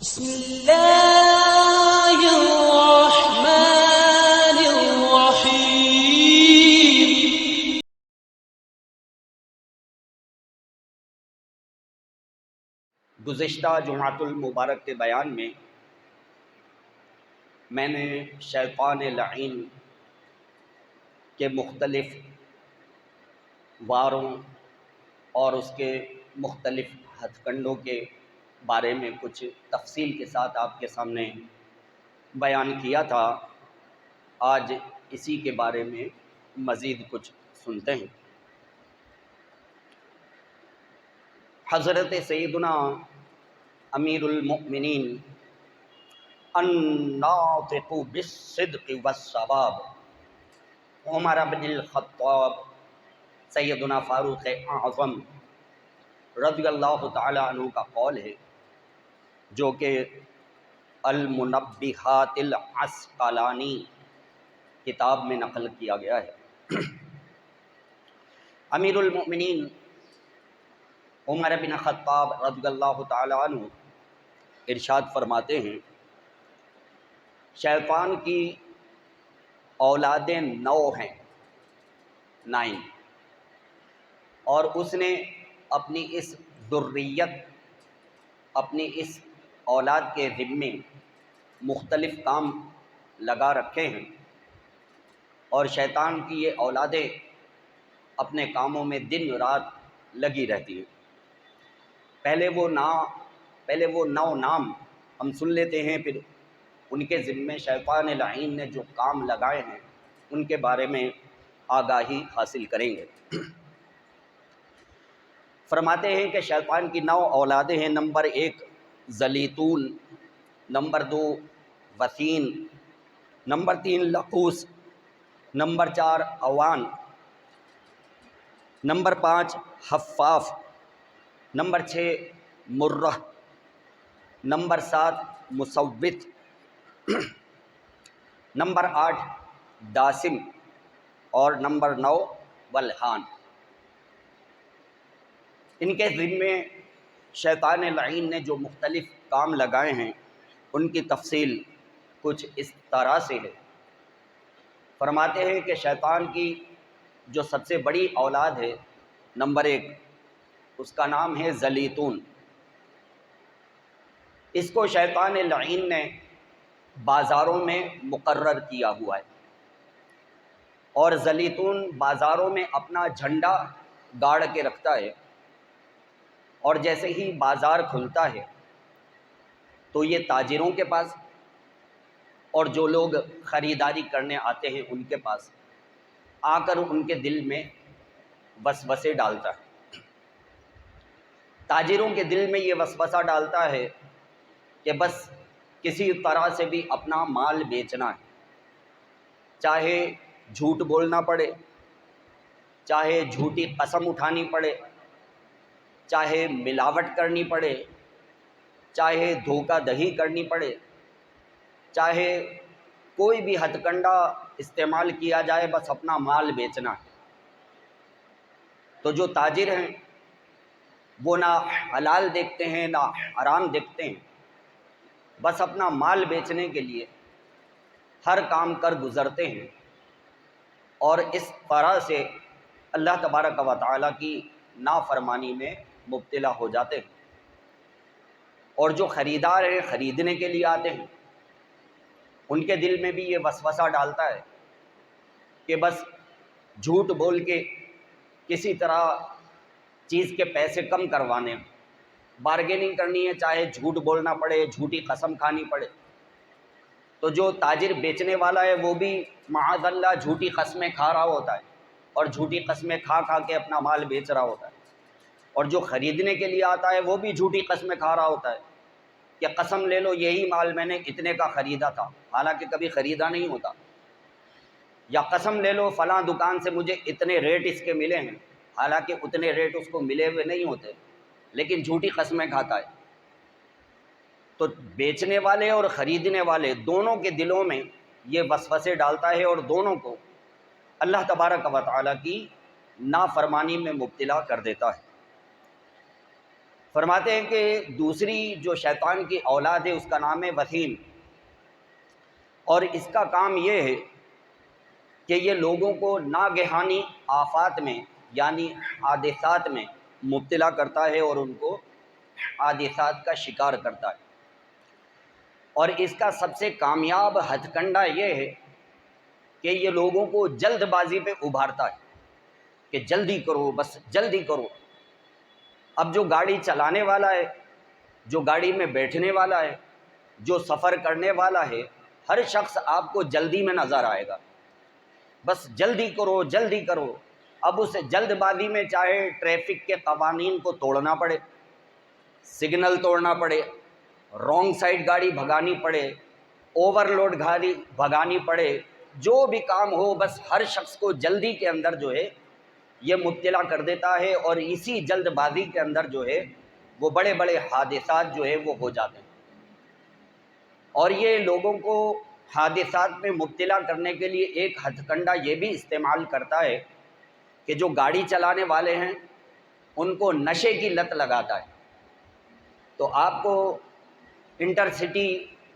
بسم اللہ الرحمن الرحیم۔ گزشتہ جمعۃ المبارک کے بیان میں نے شیطان لعین کے مختلف واروں اور اس کے مختلف ہتھ کنڈوں کے بارے میں کچھ تفصیل کے ساتھ آپ کے سامنے بیان کیا تھا۔ آج اسی کے بارے میں مزید کچھ سنتے ہیں۔ حضرت سیدنا امیر المؤمنین الناطق بالصدق والصواب عمر بن الخطاب سیدنا فاروق اعظم رضی اللہ تعالی عنہ کا قول ہے، جو کہ المنبہات العسقلانی کتاب میں نقل کیا گیا ہے۔ امیر المؤمنین عمر بن خطاب رضی اللہ تعالی عنہ ارشاد فرماتے ہیں، شیطان کی اولادیں 9 ہیں، 9، اور اس نے اپنی اس ذریت، اپنی اس اولاد کے ذمے مختلف کام لگا رکھے ہیں، اور شیطان کی یہ اولادیں اپنے کاموں میں دن رات لگی رہتی ہیں۔ پہلے وہ 9 نام ہم سن لیتے ہیں، پھر ان کے ذمے شیطان لعین نے جو کام لگائے ہیں ان کے بارے میں آگاہی حاصل کریں گے۔ فرماتے ہیں کہ شیطان کی 9 اولادیں ہیں۔ نمبر 1 زلیتون، نمبر 2 وثین، نمبر 3 لقوس، نمبر 4 اوان، نمبر 5 حفاف، نمبر 6 مرہ، نمبر 7 مصوت، نمبر 8 داسم، اور نمبر 9 ولحان۔ ان کے ذمے شیطان لعین نے جو مختلف کام لگائے ہیں ان کی تفصیل کچھ اس طرح سے ہے۔ فرماتے ہیں کہ شیطان کی جو سب سے بڑی اولاد ہے، نمبر 1، اس کا نام ہے زلیتون۔ اس کو شیطان لعین نے بازاروں میں مقرر کیا ہوا ہے، اور زلیتون بازاروں میں اپنا جھنڈا گاڑ کے رکھتا ہے، اور جیسے ہی بازار کھلتا ہے تو یہ تاجروں کے پاس اور جو لوگ خریداری کرنے آتے ہیں ان کے پاس آ کر ان کے دل میں وسوسے ڈالتا ہے۔ تاجروں کے دل میں یہ وسوسہ ڈالتا ہے کہ بس کسی طرح سے بھی اپنا مال بیچنا ہے، چاہے جھوٹ بولنا پڑے، چاہے جھوٹی قسم اٹھانی پڑے، چاہے ملاوٹ کرنی پڑے، چاہے دھوکہ دہی کرنی پڑے، چاہے کوئی بھی ہتھ کنڈا استعمال کیا جائے، بس اپنا مال بیچنا ہے۔ تو جو تاجر ہیں وہ نہ حلال دیکھتے ہیں نہ حرام دیکھتے ہیں، بس اپنا مال بیچنے کے لیے ہر کام کر گزرتے ہیں، اور اس طرح سے اللہ تبارک و تعالیٰ کی نافرمانی میں مبتلا ہو جاتے ہیں۔ اور جو خریدار ہیں، خریدنے کے لیے آتے ہیں، ان کے دل میں بھی یہ وسوسہ ڈالتا ہے کہ بس جھوٹ بول کے کسی طرح چیز کے پیسے کم کروانے، بارگیننگ کرنی ہے، چاہے جھوٹ بولنا پڑے، جھوٹی قسم کھانی پڑے۔ تو جو تاجر بیچنے والا ہے وہ بھی معاذ اللہ جھوٹی قسمیں کھا رہا ہوتا ہے، اور جھوٹی قسمیں کھا کے اپنا مال بیچ رہا ہوتا ہے، اور جو خریدنے کے لیے آتا ہے وہ بھی جھوٹی قسمیں کھا رہا ہوتا ہے کہ قسم لے لو یہی مال میں نے اتنے کا خریدا تھا، حالانکہ کبھی خریدا نہیں ہوتا، یا قسم لے لو فلاں دکان سے مجھے اتنے ریٹ اس کے ملے ہیں، حالانکہ اتنے ریٹ اس کو ملے ہوئے نہیں ہوتے، لیکن جھوٹی قسمیں کھاتا ہے۔ تو بیچنے والے اور خریدنے والے دونوں کے دلوں میں یہ وسوسے ڈالتا ہے، اور دونوں کو اللہ تبارک و تعالیٰ کی نافرمانی میں مبتلا کر دیتا ہے۔ فرماتے ہیں کہ دوسری جو شیطان کی اولاد ہے اس کا نام ہے وسیم، اور اس کا کام یہ ہے کہ یہ لوگوں کو ناگہانی آفات میں یعنی حادثات میں مبتلا کرتا ہے اور ان کو حادثات کا شکار کرتا ہے۔ اور اس کا سب سے کامیاب ہتھ کنڈا یہ ہے کہ یہ لوگوں کو جلد بازی پہ ابھارتا ہے کہ جلدی کرو، بس جلدی کرو۔ اب جو گاڑی چلانے والا ہے، جو گاڑی میں بیٹھنے والا ہے، جو سفر کرنے والا ہے، ہر شخص آپ کو جلدی میں نظر آئے گا، بس جلدی کرو جلدی کرو۔ اب اس جلد بازی میں چاہے ٹریفک کے قوانین کو توڑنا پڑے، سگنل توڑنا پڑے، رانگ سائڈ گاڑی بھگانی پڑے، اوور لوڈ گاڑی بھگانی پڑے، جو بھی کام ہو، بس ہر شخص کو جلدی کے اندر جو ہے یہ مبتلا کر دیتا ہے، اور اسی جلد بازی کے اندر جو ہے وہ بڑے بڑے حادثات جو ہے وہ ہو جاتے ہیں۔ اور یہ لوگوں کو حادثات میں مبتلا کرنے کے لیے ایک ہتھ کنڈا یہ بھی استعمال کرتا ہے کہ جو گاڑی چلانے والے ہیں ان کو نشے کی لت لگاتا ہے۔ تو آپ کو انٹر سٹی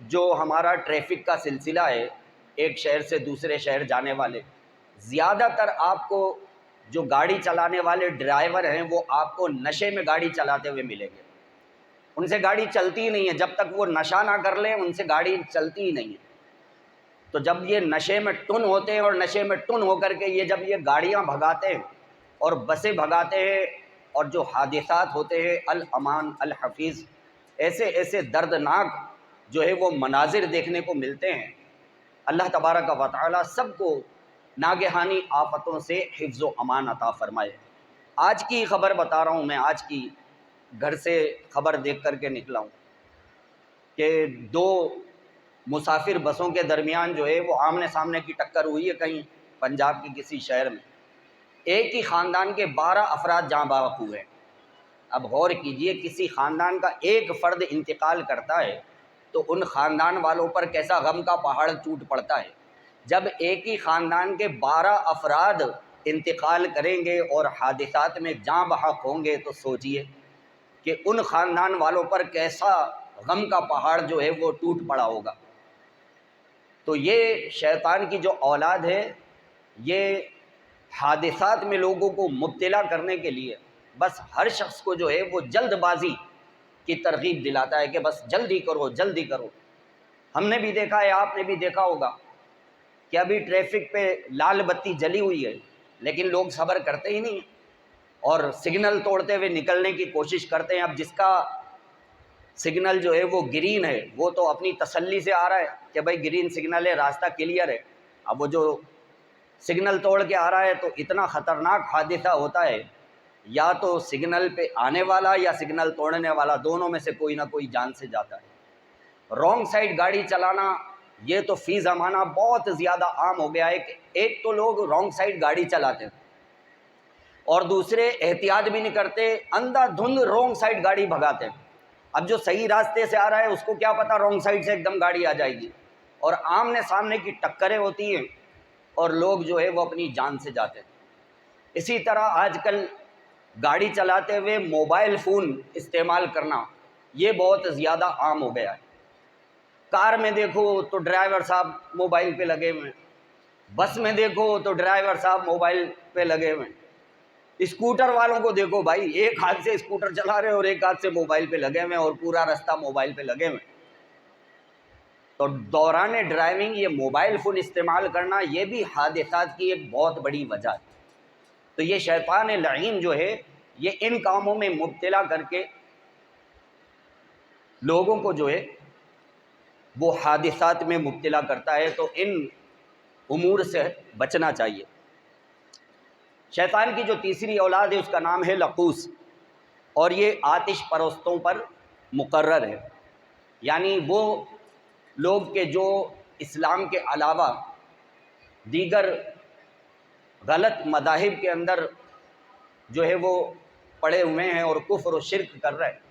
جو ہمارا ٹریفک کا سلسلہ ہے، ایک شہر سے دوسرے شہر جانے والے، زیادہ تر آپ کو جو گاڑی چلانے والے ڈرائیور ہیں وہ آپ کو نشے میں گاڑی چلاتے ہوئے ملیں گے۔ ان سے گاڑی چلتی ہی نہیں ہے، جب تک وہ نشہ نہ کر لیں ان سے گاڑی چلتی ہی نہیں ہے۔ تو جب یہ نشے میں ٹن ہوتے ہیں اور نشے میں ٹن ہو کر کے جب یہ گاڑیاں بھگاتے ہیں اور بسیں بھگاتے ہیں، اور جو حادثات ہوتے ہیں الامان الحفیظ، ایسے ایسے دردناک جو ہے وہ مناظر دیکھنے کو ملتے ہیں۔ اللہ تبارک و تعالی سب کو ناگہانی آفتوں سے حفظ و امان عطا فرمائے۔ آج کی خبر بتا رہا ہوں میں، آج کی گھر سے خبر دیکھ کر کے نکلا ہوں کہ دو مسافر بسوں کے درمیان جو ہے وہ آمنے سامنے کی ٹکر ہوئی ہے کہیں پنجاب کی کسی شہر میں۔ ایک ہی خاندان کے 12 افراد جاں بحق ہوئے۔ اب غور کیجئے، کسی خاندان کا ایک فرد انتقال کرتا ہے تو ان خاندان والوں پر کیسا غم کا پہاڑ ٹوٹ پڑتا ہے۔ جب ایک ہی خاندان کے 12 افراد انتقال کریں گے اور حادثات میں جاں بحق ہوں گے تو سوچئے کہ ان خاندان والوں پر کیسا غم کا پہاڑ جو ہے وہ ٹوٹ پڑا ہوگا۔ تو یہ شیطان کی جو اولاد ہے، یہ حادثات میں لوگوں کو مبتلا کرنے کے لیے بس ہر شخص کو جو ہے وہ جلد بازی کی ترغیب دلاتا ہے کہ بس جلدی کرو جلدی کرو۔ ہم نے بھی دیکھا ہے، آپ نے بھی دیکھا ہوگا کہ ابھی ٹریفک پہ لال بتی جلی ہوئی ہے لیکن لوگ صبر کرتے ہی نہیں اور سگنل توڑتے ہوئے نکلنے کی کوشش کرتے ہیں۔ اب جس کا سگنل جو ہے وہ گرین ہے وہ تو اپنی تسلی سے آ رہا ہے کہ بھائی گرین سگنل ہے، راستہ کلیئر ہے۔ اب وہ جو سگنل توڑ کے آ رہا ہے تو اتنا خطرناک حادثہ ہوتا ہے، یا تو سگنل پہ آنے والا یا سگنل توڑنے والا، دونوں میں سے کوئی نہ کوئی جان سے جاتا ہے۔ رانگ سائڈ گاڑی چلانا یہ تو فی زمانہ بہت زیادہ عام ہو گیا ہے کہ ایک تو لوگ رانگ سائڈ گاڑی چلاتے ہیں اور دوسرے احتیاط بھی نہیں کرتے، اندھا دھند رانگ سائڈ گاڑی بھگاتے ہیں۔ اب جو صحیح راستے سے آ رہا ہے اس کو کیا پتہ رانگ سائڈ سے ایک دم گاڑی آ جائے گی، اور آمنے سامنے کی ٹکریں ہوتی ہیں اور لوگ جو ہے وہ اپنی جان سے جاتے ہیں۔ اسی طرح آج کل گاڑی چلاتے ہوئے موبائل فون استعمال کرنا یہ بہت زیادہ عام ہو گیا ہے۔ کار میں دیکھو تو ڈرائیور صاحب موبائل پہ لگے ہوئے ہیں، بس میں دیکھو تو ڈرائیور صاحب موبائل پہ لگے ہوئے ہیں، اسکوٹر والوں کو دیکھو بھائی، ایک ہاتھ سے اسکوٹر چلا رہے ہیں اور ایک ہاتھ سے موبائل پہ لگے ہوئے ہیں اور پورا راستہ موبائل پہ لگے ہوئے ہیں۔ تو دوران ڈرائیونگ یہ موبائل فون استعمال کرنا یہ بھی حادثات کی ایک بہت بڑی وجہ ہے۔ تو یہ شیطان لعین جو ہے یہ ان کاموں میں مبتلا کر کے لوگوں کو جو ہے وہ حادثات میں مبتلا کرتا ہے، تو ان امور سے بچنا چاہیے۔ شیطان کی جو تیسری اولاد ہے اس کا نام ہے لقوس، اور یہ آتش پرستوں پر مقرر ہے، یعنی وہ لوگ کہ جو اسلام کے علاوہ دیگر غلط مذاہب کے اندر جو ہے وہ پڑے ہوئے ہیں اور کفر و شرک کر رہے ہیں،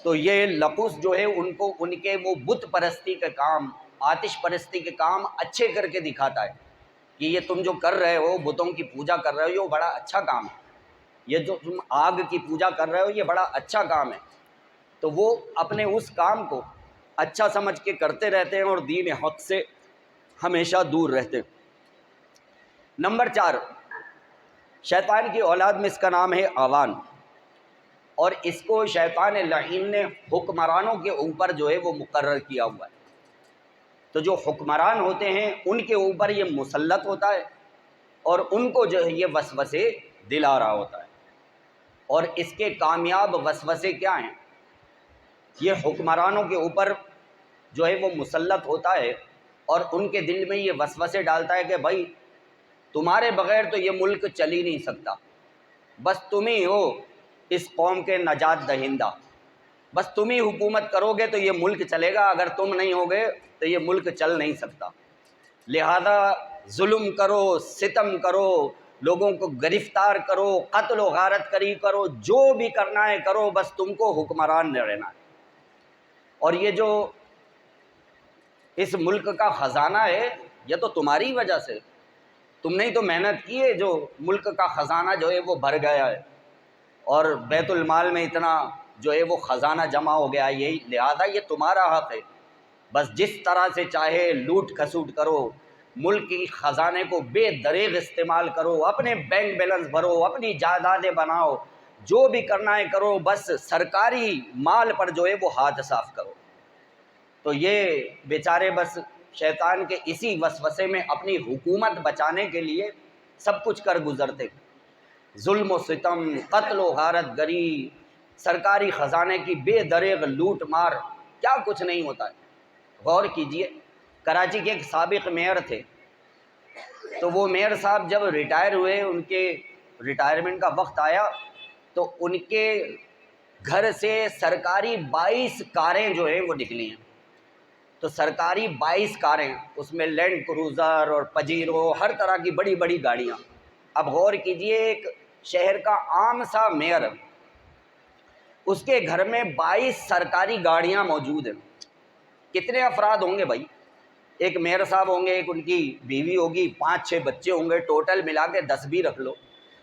تو یہ لقوس جو ہے ان کو ان کے وہ بت پرستی کے کام، آتش پرستی کے کام اچھے کر کے دکھاتا ہے کہ یہ تم جو کر رہے ہو، بتوں کی پوجا کر رہے ہو، یہ بڑا اچھا کام ہے، یہ جو تم آگ کی پوجا کر رہے ہو یہ بڑا اچھا کام ہے، تو وہ اپنے اس کام کو اچھا سمجھ کے کرتے رہتے ہیں اور دین حق سے ہمیشہ دور رہتے ہیں۔ نمبر 4، شیطان کی اولاد میں اس کا نام ہے آوان، اور اس کو شیطان لعین نے حکمرانوں کے اوپر جو ہے وہ مقرر کیا ہوا ہے۔ تو جو حکمران ہوتے ہیں ان کے اوپر یہ مسلط ہوتا ہے اور ان کو جو ہے یہ وسوسے دلا رہا ہوتا ہے، اور اس کے کامیاب وسوسے کیا ہیں؟ یہ حکمرانوں کے اوپر جو ہے وہ مسلط ہوتا ہے اور ان کے دل میں یہ وسوسے ڈالتا ہے کہ بھائی تمہارے بغیر تو یہ ملک چل ہی نہیں سکتا، بس تم ہی ہو اس قوم کے نجات دہندہ، بس تم ہی حکومت کرو گے تو یہ ملک چلے گا، اگر تم نہیں ہوگے تو یہ ملک چل نہیں سکتا، لہذا ظلم کرو، ستم کرو، لوگوں کو گرفتار کرو، قتل و غارت کری کرو، جو بھی کرنا ہے کرو، بس تم کو حکمران نہ رہنا ہے۔ اور یہ جو اس ملک کا خزانہ ہے یہ تو تمہاری وجہ سے، تم نے ہی تو محنت کی ہے، جو ملک کا خزانہ جو ہے وہ بھر گیا ہے اور بیت المال میں اتنا جو ہے وہ خزانہ جمع ہو گیا ہے، یہی لہذا یہ تمہارا حق ہے، بس جس طرح سے چاہے لوٹ کھسوٹ کرو، ملک کی خزانے کو بے دریغ استعمال کرو، اپنے بینک بیلنس بھرو، اپنی جائیدادیں بناؤ، جو بھی کرنا ہے کرو، بس سرکاری مال پر جو ہے وہ ہاتھ صاف کرو۔ تو یہ بیچارے بس شیطان کے اسی وسوسے میں اپنی حکومت بچانے کے لیے سب کچھ کر گزرتے، ظلم و ستم، قتل و غارت گری، سرکاری خزانے کی بے دریغ لوٹ مار، کیا کچھ نہیں ہوتا ہے۔ غور کیجئے، کراچی کے ایک سابق میئر تھے، تو وہ میئر صاحب جب ریٹائر ہوئے، ان کے ریٹائرمنٹ کا وقت آیا تو ان کے گھر سے سرکاری 22 کاریں جو ہیں وہ نکلی ہیں، تو سرکاری 22 کاریں، اس میں لینڈ کروزر اور پجیرو، ہر طرح کی بڑی بڑی گاڑیاں۔ اب غور کیجئے، ایک شہر کا عام سا میئر، اس کے گھر میں 22 سرکاری گاڑیاں موجود ہیں، کتنے افراد ہوں گے بھائی؟ ایک میئر صاحب ہوں گے، ایک ان کی بیوی ہوگی، 5-6 بچے ہوں گے، ٹوٹل ملا کے 10 بھی رکھ لو،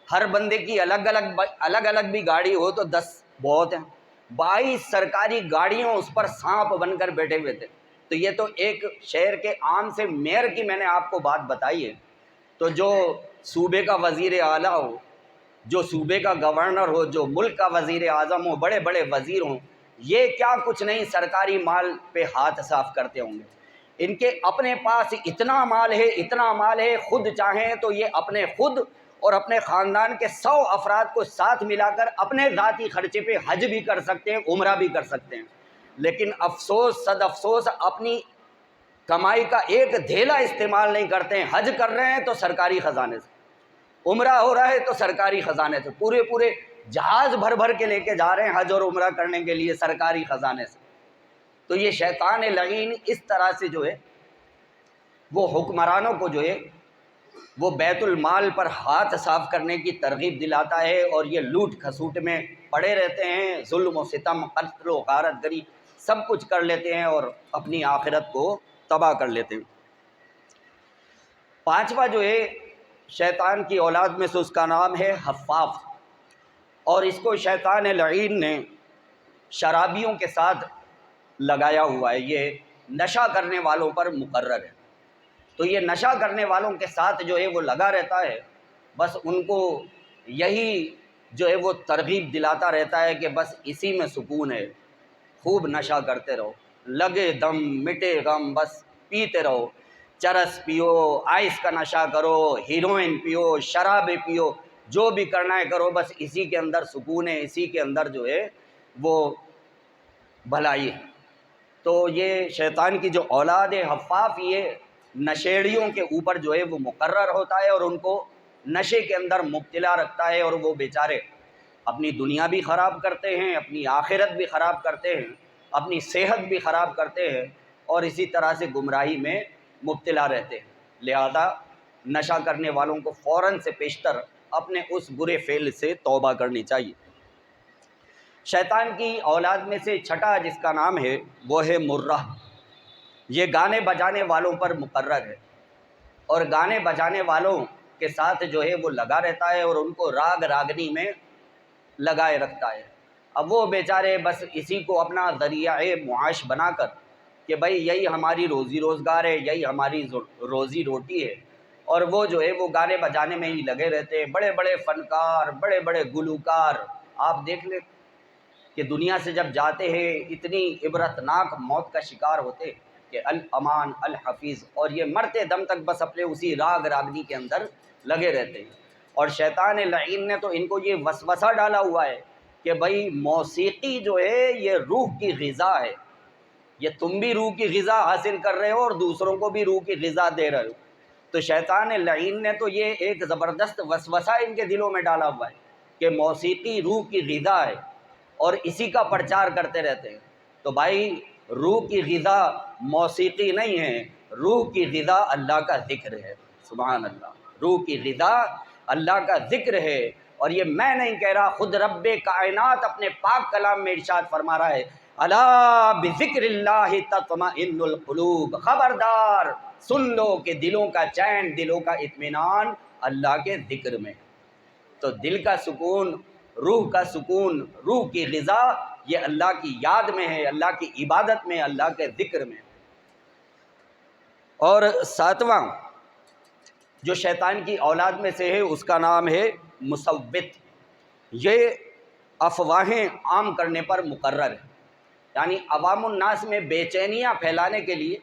ہر بندے کی الگ الگ بھی گاڑی ہو تو 10 بہت ہیں، 22 سرکاری گاڑیوں اس پر سانپ بن کر بیٹھے ہوئے تھے۔ تو یہ تو ایک شہر کے عام سے میئر کی میں نے آپ کو بات بتائی ہے، تو جو صوبے کا وزیر اعلیٰ ہو، جو صوبے کا گورنر ہو، جو ملک کا وزیر اعظم ہو، بڑے بڑے وزیر ہوں، یہ کیا کچھ نہیں سرکاری مال پہ ہاتھ صاف کرتے ہوں گے۔ ان کے اپنے پاس اتنا مال ہے، اتنا مال ہے، خود چاہیں تو یہ اپنے خود اور اپنے خاندان کے 100 افراد کو ساتھ ملا کر اپنے ذاتی خرچے پہ حج بھی کر سکتے ہیں، عمرہ بھی کر سکتے ہیں، لیکن افسوس صد افسوس اپنی کمائی کا ایک دھیلا استعمال نہیں کرتے ہیں۔ حج کر رہے ہیں تو سرکاری خزانے سے، عمرہ ہو رہا ہے تو سرکاری خزانے سے، پورے جہاز بھر بھر کے لے کے جا رہے ہیں حج اور عمرہ کرنے کے لیے سرکاری خزانے سے۔ تو یہ شیطان لعین اس طرح سے جو ہے وہ حکمرانوں کو جو ہے وہ بیت المال پر ہاتھ صاف کرنے کی ترغیب دلاتا ہے، اور یہ لوٹ کھسوٹ میں پڑے رہتے ہیں، ظلم و ستم، قتل و غارت گری سب کچھ کر لیتے ہیں اور اپنی آخرت کو تباہ کر لیتے ہیں۔ 5واں جو ہے شیطان کی اولاد میں سے اس کا نام ہے حفاف، اور اس کو شیطان لعین نے شرابیوں کے ساتھ لگایا ہوا ہے، یہ نشہ کرنے والوں پر مقرر ہے۔ تو یہ نشہ کرنے والوں کے ساتھ جو ہے وہ لگا رہتا ہے، بس ان کو یہی جو ہے وہ ترغیب دلاتا رہتا ہے کہ بس اسی میں سکون ہے، خوب نشہ کرتے رہو، لگے دم مٹے غم، بس پیتے رہو، چرس پیو، آئس کا نشہ کرو، ہیروئن پیو، شرابیں پیو، جو بھی کرنا ہے کرو، بس اسی کے اندر سکون ہے، اسی کے اندر جو ہے وہ بھلائی ہے۔ تو یہ شیطان کی جو اولاد ہے حفاف، یہ نشیڑیوں کے اوپر جو ہے وہ مقرر ہوتا ہے اور ان کو نشے کے اندر مبتلا رکھتا ہے، اور وہ بیچارے اپنی دنیا بھی خراب کرتے ہیں، اپنی آخرت بھی خراب کرتے ہیں، اپنی صحت بھی خراب کرتے ہیں، اور اسی طرح سے گمراہی میں مبتلا رہتے ہیں۔ لہذا نشہ کرنے والوں کو فوراً سے پیشتر اپنے اس برے فعل سے توبہ کرنی چاہیے۔ شیطان کی اولاد میں سے چھٹا جس کا نام ہے وہ ہے مرہ، یہ گانے بجانے والوں پر مقرر ہے، اور گانے بجانے والوں کے ساتھ جو ہے وہ لگا رہتا ہے، اور ان کو راگ راگنی میں لگائے رکھتا ہے۔ اب وہ بیچارے بس اسی کو اپنا ذریعہ معاش بنا کر کہ بھائی یہی ہماری روزی روزگار ہے، یہی ہماری روزی روٹی ہے، اور وہ جو ہے وہ گانے بجانے میں ہی لگے رہتے ہیں۔ بڑے بڑے فنکار، بڑے بڑے گلوکار آپ دیکھ لیں کہ دنیا سے جب جاتے ہیں اتنی عبرتناک موت کا شکار ہوتے کہ الامان الحفیظ، اور یہ مرتے دم تک بس اپنے اسی راگ راگنی کے اندر لگے رہتے ہیں۔ اور شیطان لعین نے تو ان کو یہ وسوسہ ڈالا ہوا ہے کہ بھائی موسیقی جو ہے یہ روح کی غذا ہے، یہ تم بھی روح کی غذا حاصل کر رہے ہو اور دوسروں کو بھی روح کی غذا دے رہے ہو۔ تو شیطان لعین نے تو یہ ایک زبردست وسوسہ ان کے دلوں میں ڈالا ہوا ہے کہ موسیقی روح کی غذا ہے اور اسی کا پرچار کرتے رہتے ہیں۔ تو بھائی روح کی غذا موسیقی نہیں ہے، روح کی غذا اللہ کا ذکر ہے۔ سبحان اللہ، روح کی غذا اللہ کا ذکر ہے، اور یہ میں نہیں کہہ رہا، خود رب کائنات اپنے پاک کلام میں ارشاد فرما رہا ہے، الا بذکر اللہ تطمئن القلوب، خبردار سن لو کہ دلوں کا چین، دلوں کا اطمینان اللہ کے ذکر میں۔ تو دل کا سکون، روح کا سکون، روح کی غذا یہ اللہ کی یاد میں ہے، اللہ کی عبادت میں، اللہ کے ذکر میں۔ اور ساتواں جو شیطان کی اولاد میں سے ہے اس کا نام ہے مصوت۔ یہ افواہیں عام کرنے پر مقرر ہے، یعنی عوام الناس میں بے چینیاں پھیلانے کے لیے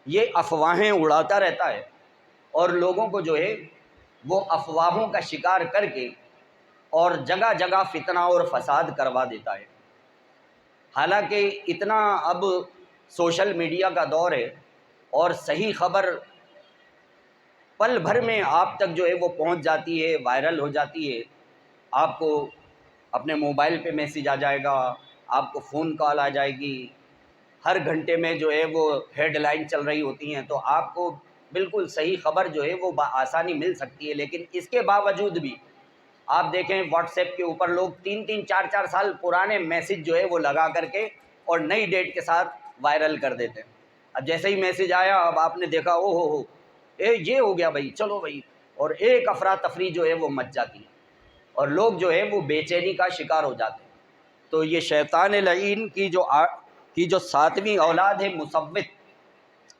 یہ افواہیں اڑاتا رہتا ہے، اور لوگوں کو جو ہے وہ افواہوں کا شکار کر کے اور جگہ جگہ فتنہ اور فساد کروا دیتا ہے۔ حالانکہ اتنا اب سوشل میڈیا کا دور ہے اور صحیح خبر پل بھر میں آپ تک جو ہے وہ پہنچ جاتی ہے، وائرل ہو جاتی ہے۔ آپ کو اپنے موبائل پہ میسیج آ جائے گا، آپ کو فون کال آ جائے گی، ہر گھنٹے میں جو ہے وہ ہیڈ لائن چل رہی ہوتی ہیں، تو آپ کو بالکل صحیح خبر جو ہے وہ بآسانی مل سکتی ہے۔ لیکن اس کے باوجود بھی آپ دیکھیں واٹس ایپ کے اوپر لوگ 3-4 سال پرانے میسیج جو ہے وہ لگا کر کے اور نئی ڈیٹ کے ساتھ وائرل کر دیتے ہیں۔ اب جیسے ہی میسیج آیا اب آپ نے دیکھا او ہو یہ ہو گیا بھائی، چلو بھائی، اور ایک افراتفری جو ہے وہ مچ جاتی ہے اور لوگ جو ہے وہ بے چینی کا شکار ہو جاتے ہیں۔ تو یہ شیطان لعین کی جو 7ویں اولاد ہے مصوت،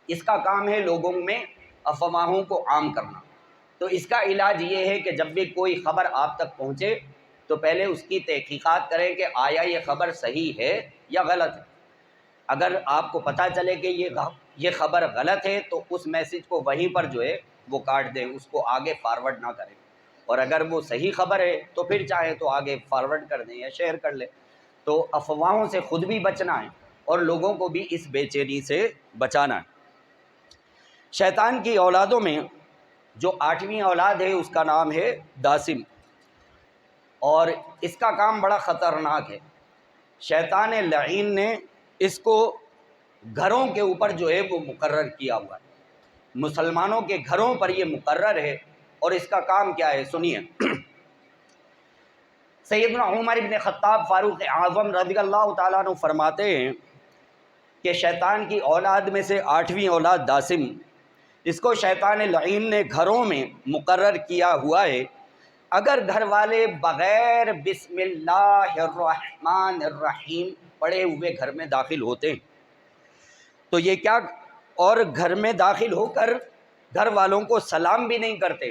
اس کا کام ہے لوگوں میں افواہوں کو عام کرنا۔ تو اس کا علاج یہ ہے کہ جب بھی کوئی خبر آپ تک پہنچے تو پہلے اس کی تحقیقات کریں کہ آیا یہ خبر صحیح ہے یا غلط ہے۔ اگر آپ کو پتہ چلے کہ یہ خبر غلط ہے تو اس میسیج کو وہیں پر جو ہے وہ کاٹ دیں، اس کو آگے فارورڈ نہ کریں، اور اگر وہ صحیح خبر ہے تو پھر چاہیں تو آگے فارورڈ کر دیں یا شیئر کر لیں۔ تو افواہوں سے خود بھی بچنا ہے اور لوگوں کو بھی اس بے چینی سے بچانا ہے۔ شیطان کی اولادوں میں جو 8ویں اولاد ہے اس کا نام ہے داسم، اور اس کا کام بڑا خطرناک ہے۔ شیطان لعین نے اس کو گھروں کے اوپر جو ہے وہ مقرر کیا ہوا ہے، مسلمانوں کے گھروں پر یہ مقرر ہے، اور اس کا کام کیا ہے سنیے۔ سیدنا عمر بن خطاب فاروق اعظم رضی اللہ تعالیٰ عنہ فرماتے ہیں کہ شیطان کی اولاد میں سے 8ویں اولاد داسم، اس کو شیطان لعین نے گھروں میں مقرر کیا ہوا ہے۔ اگر گھر والے بغیر بسم اللہ الرحمن الرحیم پڑھے ہوئے گھر میں داخل ہوتے ہیں تو یہ کیا، اور گھر میں داخل ہو کر گھر والوں کو سلام بھی نہیں کرتے،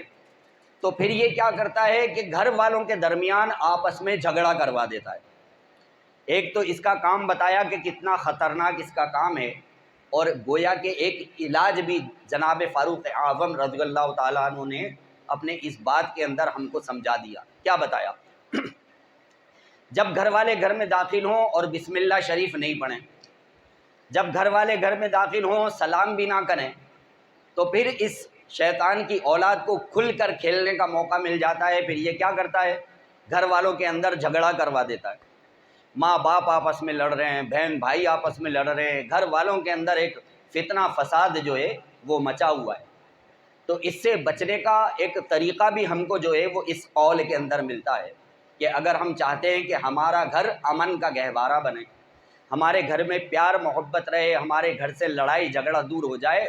تو پھر یہ کیا کرتا ہے کہ گھر والوں کے درمیان آپس میں جھگڑا کروا دیتا ہے۔ ایک تو اس کا کام بتایا کہ کتنا خطرناک اس کا کام ہے، اور گویا کہ ایک علاج بھی جناب فاروق اعظم رضی اللہ تعالیٰ عنہ نے اپنے اس بات کے اندر ہم کو سمجھا دیا۔ کیا بتایا؟ جب گھر والے گھر میں داخل ہوں اور بسم اللہ شریف نہیں پڑھیں، جب گھر والے گھر میں داخل ہوں سلام بھی نہ کریں، تو پھر اس شیطان کی اولاد کو کھل کر کھیلنے کا موقع مل جاتا ہے۔ پھر یہ کیا کرتا ہے، گھر والوں کے اندر جھگڑا کروا دیتا ہے، ماں باپ آپس میں لڑ رہے ہیں، بہن بھائی آپس میں لڑ رہے ہیں، گھر والوں کے اندر ایک فتنہ فساد جو ہے وہ مچا ہوا ہے۔ تو اس سے بچنے کا ایک طریقہ بھی ہم کو جو ہے وہ اس قول کے اندر ملتا ہے کہ اگر ہم چاہتے ہیں کہ ہمارا گھر امن کا گہوارہ بنے، ہمارے گھر میں پیار محبت رہے، ہمارے گھر سے لڑائی جھگڑا دور ہو جائے،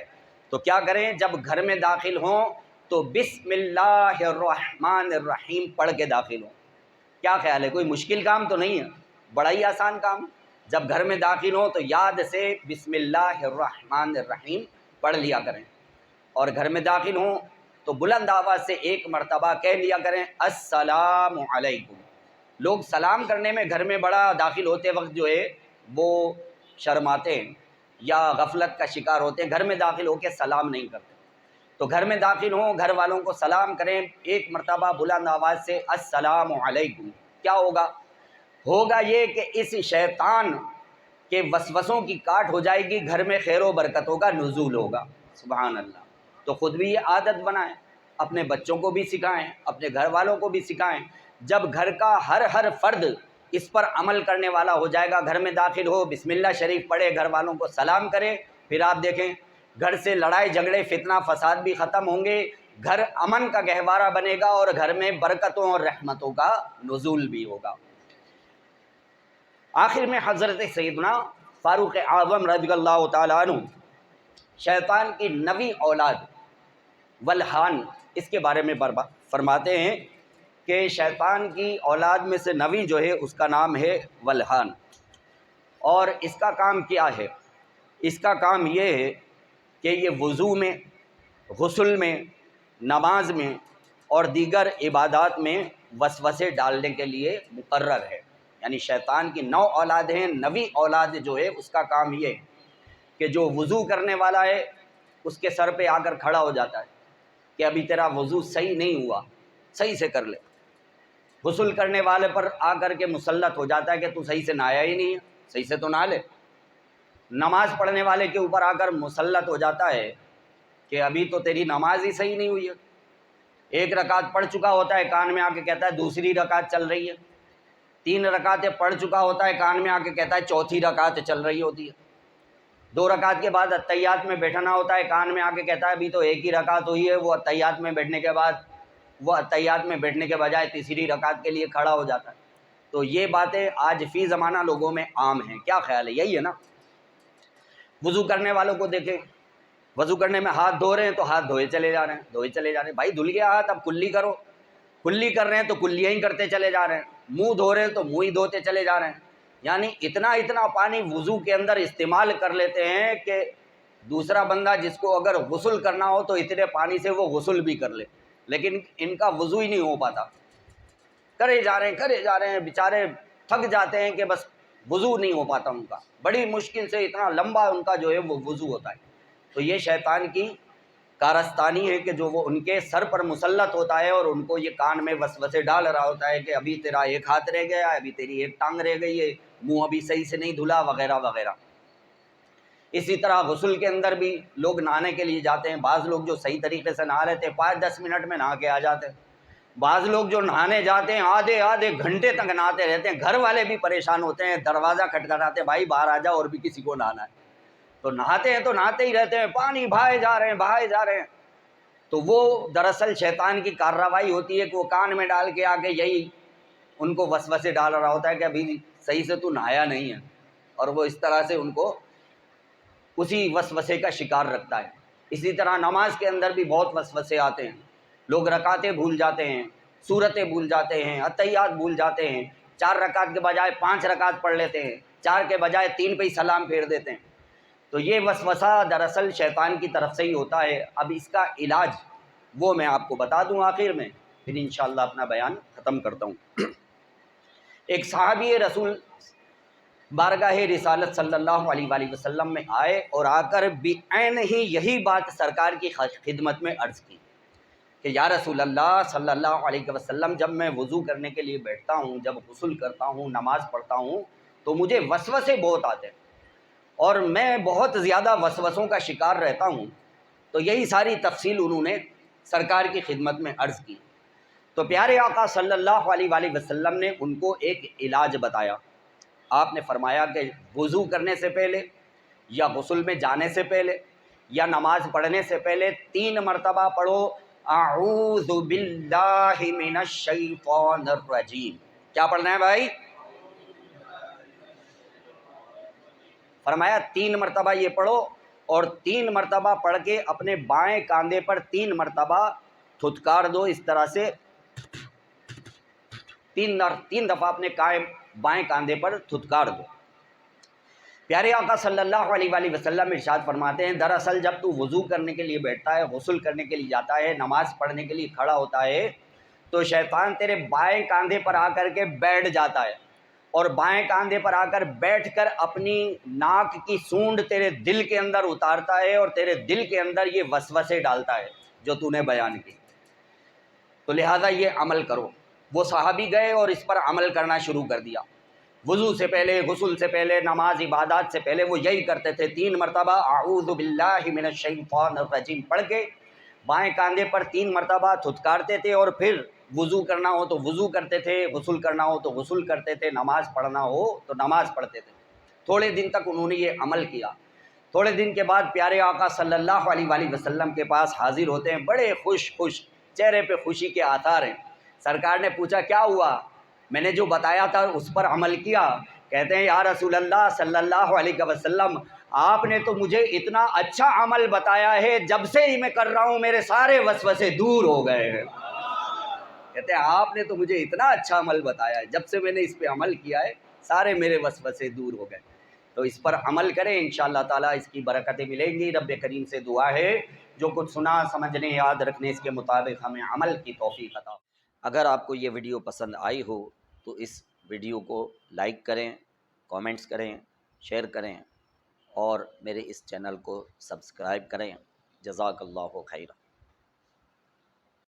تو کیا کریں، جب گھر میں داخل ہوں تو بسم اللہ الرحمن الرحیم پڑھ کے داخل ہوں۔ کیا خیال ہے؟ کوئی مشکل کام تو نہیں ہے، بڑا ہی آسان کام۔ جب گھر میں داخل ہوں تو یاد سے بسم اللہ الرحمن الرحیم پڑھ لیا کریں، اور گھر میں داخل ہوں تو بلند آواز سے ایک مرتبہ کہہ لیا کریں السلام علیکم۔ لوگ سلام کرنے میں گھر میں بڑا داخل ہوتے وقت جو ہے وہ شرماتے ہیں یا غفلت کا شکار ہوتے ہیں، گھر میں داخل ہو کے سلام نہیں کرتے۔ تو گھر میں داخل ہوں، گھر والوں کو سلام کریں ایک مرتبہ بلند آواز سے السلام علیکم۔ کیا ہوگا یہ کہ اس شیطان کے وسوسوں کی کاٹ ہو جائے گی، گھر میں خیر و برکتوں کا نزول ہوگا۔ سبحان اللہ۔ تو خود بھی یہ عادت بنائیں، اپنے بچوں کو بھی سکھائیں، اپنے گھر والوں کو بھی سکھائیں۔ جب گھر کا ہر فرد اس پر عمل کرنے والا ہو جائے گا، گھر میں داخل ہو بسم اللہ شریف پڑھے، گھر والوں کو سلام کرے، پھر آپ دیکھیں گھر سے لڑائی جھگڑے فتنہ فساد بھی ختم ہوں گے، گھر امن کا گہوارہ بنے گا، اور گھر میں برکتوں اور رحمتوں کا نزول بھی ہوگا۔ آخر میں حضرت سیدنا فاروق اعظم رضی اللہ تعالیٰ عنہ شیطان کی نویں اولاد ولحان اس کے بارے میں فرماتے ہیں کہ شیطان کی اولاد میں سے نویں جو ہے اس کا نام ہے ولحان، اور اس کا کام کیا ہے؟ اس کا کام یہ ہے کہ یہ وضو میں، غسل میں، نماز میں اور دیگر عبادات میں وسوسے ڈالنے کے لیے مقرر ہے۔ یعنی شیطان کی 9 اولاد ہیں، 9ویں اولاد جو ہے اس کا کام یہ ہے کہ جو وضو کرنے والا ہے اس کے سر پہ آ کر کھڑا ہو جاتا ہے کہ ابھی تیرا وضو صحیح نہیں ہوا، صحیح سے کر لے۔ غسل کرنے والے پر آ کر کے مسلط ہو جاتا ہے کہ تو صحیح سے نہایا ہی نہیں ہے، صحیح سے تو نہا لے۔ نماز پڑھنے والے کے اوپر آ کر مسلط ہو جاتا ہے کہ ابھی تو تیری نماز ہی صحیح نہیں ہوئی ہے۔ ایک رکعت پڑھ چکا ہوتا ہے، کان میں آ کے کہتا ہے دوسری رکعت چل رہی ہے۔ 3 رکعتیں پڑھ چکا ہوتا ہے، کان میں آ کے کہتا ہے چوتھی رکعت چل رہی ہوتی ہے۔ 2 رکعت کے بعد اتحیات میں بیٹھنا ہوتا ہے، کان میں آ کے کہتا ہے ابھی تو ایک ہی رکعت ہوئی ہے۔ وہ اتحیات میں بیٹھنے کے بجائے تیسری رکعت کے لیے کھڑا ہو جاتا ہے۔ تو یہ باتیں آج فی زمانہ لوگوں میں عام ہیں۔ کیا خیال ہے؟ یہی ہے نا؟ وضو کرنے والوں کو دیکھیں، وضو کرنے میں ہاتھ دھو رہے ہیں تو ہاتھ دھوئے چلے جا رہے ہیں، بھائی دھل گیا ہاتھ، اب کلی کرو۔ کلی کر رہے ہیں تو کلیاں ہی کرتے چلے جا رہے ہیں، منہ دھو رہے ہیں تو منہ ہی دھوتے چلے جا رہے ہیں۔ یعنی اتنا پانی وضو کے اندر استعمال کر لیتے ہیں کہ دوسرا بندہ جس کو اگر غسل کرنا ہو تو اتنے پانی سے وہ غسل بھی کر لے، لیکن ان کا وضو ہی نہیں ہو پاتا۔ کرے جا رہے ہیں بیچارے تھک جاتے ہیں کہ بس وضو نہیں ہو پاتا ان کا، بڑی مشکل سے اتنا لمبا ان کا جو ہے وہ وضو ہوتا ہے۔ تو یہ شیطان کی کارستانی ہے کہ جو وہ ان کے سر پر مسلط ہوتا ہے اور ان کو یہ کان میں وسوسے ڈال رہا ہوتا ہے کہ ابھی تیرا ایک ہاتھ رہ گیا ہے، ابھی تیری ایک ٹانگ رہ گئی ہے، منہ ابھی صحیح سے نہیں دھلا، وغیرہ وغیرہ۔ اسی طرح غسل کے اندر بھی لوگ نہانے کے لیے جاتے ہیں، بعض لوگ جو صحیح طریقے سے نہا رہتے ہیں 5-10 منٹ میں نہا کے آ جاتے ہیں، بعض لوگ جو نہانے جاتے ہیں آدھے گھنٹے تک نہاتے رہتے ہیں، گھر والے بھی پریشان ہوتے ہیں، دروازہ کھٹکھٹاتے ہیں، بھائی باہر آ جاؤ اور بھی کسی کو نہانا ہے۔ تو نہاتے ہیں تو نہاتے ہی رہتے ہیں، پانی بہائے جا رہے ہیں۔ تو وہ دراصل شیطان کی کارروائی ہوتی ہے کہ وہ کان میں ڈال کے آگے یہی ان کو وسوسے ڈال رہا ہوتا ہے کہ ابھی صحیح سے تو نہایا نہیں ہے، اور وہ اس طرح سے ان کو اسی وسوسے کا شکار رکھتا ہے۔ اسی طرح نماز کے اندر بھی بہت وسوسے آتے ہیں، لوگ رکعتیں بھول جاتے ہیں، سورتیں بھول جاتے ہیں، اتحیات بھول جاتے ہیں، 4 رکعت کے بجائے 5 رکعت پڑھ لیتے ہیں، 4 کے بجائے 3 پہ ہی سلام پھیر دیتے ہیں۔ تو یہ وسوسہ دراصل شیطان کی طرف سے ہی ہوتا ہے۔ اب اس کا علاج وہ میں آپ کو بتا دوں آخر میں، پھر انشاءاللہ اپنا بیان ختم کرتا ہوں۔ ایک صحابی رسول بارگاہ رسالت صلی اللہ علیہ وآلہ وسلم میں آئے اور آ کر بعین ہی یہی بات سرکار کی خدمت میں عرض کی کہ یا رسول اللہ صلی اللہ علیہ وسلم، جب میں وضو کرنے کے لیے بیٹھتا ہوں، جب غسل کرتا ہوں، نماز پڑھتا ہوں تو مجھے وسوسے بہت آتے ہیں اور میں بہت زیادہ وسوسوں کا شکار رہتا ہوں۔ تو یہی ساری تفصیل انہوں نے سرکار کی خدمت میں عرض کی۔ تو پیارے آقا صلی اللہ علیہ وآلہ وسلم نے ان کو ایک علاج بتایا۔ آپ نے فرمایا کہ وضو کرنے سے پہلے یا غسل میں جانے سے پہلے یا نماز پڑھنے سے پہلے 3 مرتبہ پڑھو اعوذ باللہ من الشیطان الرجیم۔ کیا پڑھنا ہے بھائی؟ فرمایا 3 مرتبہ یہ پڑھو، اور 3 مرتبہ پڑھ کے اپنے بائیں کاندھے پر 3 مرتبہ تھتکار دو اس طرح سے، تین دفعہ اپنے بائیں کاندھے پر تھتکار دو۔ پیارے آقا صلی اللہ علیہ وآلہ وسلم ارشاد فرماتے ہیں دراصل جب تو وضو کرنے کے لیے بیٹھتا ہے، غسل کرنے کے لیے جاتا ہے، نماز پڑھنے کے لیے کھڑا ہوتا ہے، تو شیطان تیرے بائیں کاندھے پر آ کر کے بیٹھ جاتا ہے، اور بائیں کاندھے پر آ کر بیٹھ کر اپنی ناک کی سونڈ تیرے دل کے اندر اتارتا ہے، اور تیرے دل کے اندر یہ وسوسے ڈالتا ہے جو تو نے بیان کی۔ تو لہٰذا یہ عمل کرو۔ وہ صحابی گئے اور اس پر عمل کرنا شروع کر دیا۔ وضو سے پہلے، غسل سے پہلے، نماز عبادات سے پہلے وہ یہی کرتے تھے، 3 مرتبہ اعوذ باللہ من الشیطان الرجیم پڑھ کے بائیں کاندھے پر 3 مرتبہ تھتکارتے تھے، اور پھر وضو کرنا ہو تو وضو کرتے تھے، غسل کرنا ہو تو غسل کرتے تھے، نماز پڑھنا ہو تو نماز پڑھتے تھے۔ تھوڑے دن تک انہوں نے یہ عمل کیا۔ تھوڑے دن کے بعد پیارے آقا صلی اللہ علیہ وآلہ وسلم کے پاس حاضر ہوتے ہیں، بڑے خوش چہرے پہ خوشی کے آثار ہیں۔ سرکار نے پوچھا کیا ہوا؟ میں نے جو بتایا تھا اس پر عمل کیا؟ کہتے ہیں یا رسول اللہ صلی اللہ علیہ وسلم، آپ نے تو مجھے اتنا اچھا عمل بتایا ہے، جب سے ہی میں کر رہا ہوں میرے سارے وسوسے دور ہو گئے ہیں۔ کہتے ہیں آپ نے تو مجھے اتنا اچھا عمل بتایا ہے، جب سے میں نے اس پہ عمل کیا ہے سارے میرے وسوسے دور ہو گئے۔ تو اس پر عمل کریں، انشاءاللہ تعالیٰ اس کی برکتیں ملیں گی۔ رب کریم سے دعا ہے جو کچھ سنا سمجھنے یاد رکھنے اس کے مطابق ہمیں عمل کی توفیق عطا۔ اگر آپ کو یہ ویڈیو پسند آئی ہو تو اس ویڈیو کو لائک کریں، کامنٹس کریں، شیئر کریں، اور میرے اس چینل کو سبسکرائب کریں۔ جزاک اللہ خیر۔